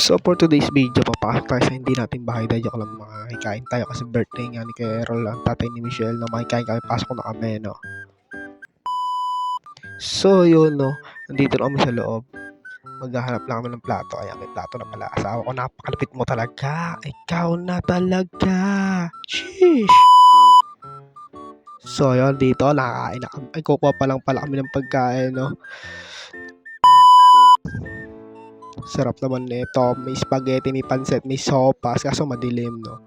So for today's video, papasok tayo sa hindi natin bahay dahil joke lang, makikain tayo kasi birthday nga ni Carol, ang tatay ni Michelle, no, makikain kami, pasok na kami, no. So yun, no, nandito na kami sa loob, maghahanap lang kami ng plato, kaya may plato na pala, asawa ko, napakalapit mo talaga, ikaw na talaga, sheesh. So yun, dito, nakakain na kami, ay kukuha pa lang pala kami ng pagkain, no. Sarap naman nito, may spaghetti, may pancit, may sopas, kaso madilim, no.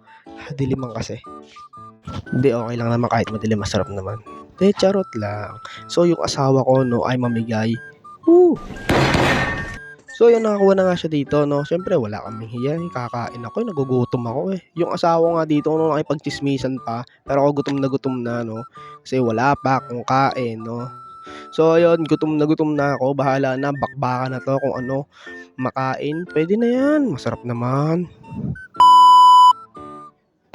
Diliman kasi. Hindi, okay lang naman kahit madilim, masarap naman. Charot lang. So yung asawa ko, no, ay mamigay. Woo! So yun, nakakuha na nga siya dito, no. Siyempre wala kaming hiya, kakain ako, nagugutom ako eh. Yung asawa nga dito, no, nakipagchismisan pa, pero ako gutom na, no. Kasi wala pa akong kain, no. So ayun, gutom na ako, bahala na, bakbakan na to kung ano makain, pwede na yan, masarap naman.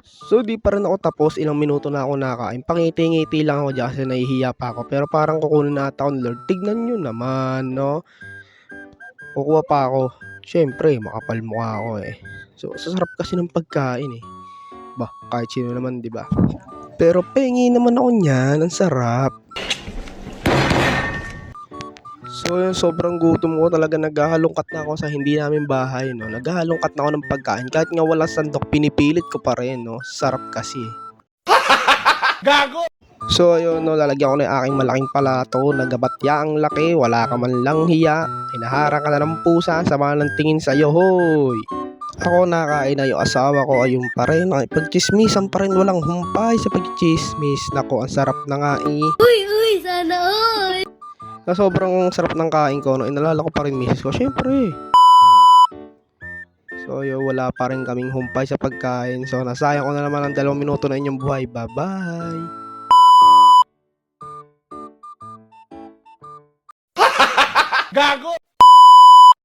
So di pa rin ako tapos, ilang minuto na ako nakain, pangiti-ngiti lang ako dyan kasi nahihiya pa ako, pero parang kukunin na ata ako, Lord, tignan nyo naman, no, kukuha pa ako, syempre makapal mukha ako eh. So sasarap kasi ng pagkain eh, bah, kahit sino naman, di ba? Pero pengi naman ako niyan, ang sarap. So yun, sobrang gutom ko talaga, naghahalongkat na ako sa hindi namin bahay, no. Naghahalongkat na ako ng pagkain, kahit nga walang sandok, pinipilit ko pa rin, no. Sarap kasi. Gago! So ayun, no, lalagyan ko na yung aking malaking palato, nagabatya ang laki, wala ka man lang hiya, hinaharang ka na ng pusa, sama ng tingin sa'yo, hoy. Ako nakain na, yung asawa ko ayun pa rin, pagchismisan pa rin, walang humpay sa pagchismis. Nako, ang sarap na nga eh. Uy, sana all! Na sobrang sarap ng kain ko, no, inalala ko pa rin misis ko, syempre. So yun, wala pa rin kaming humpay sa pagkain. So nasayang ko na naman ang 2 minuto na inyong buhay. Bye-bye! Gago!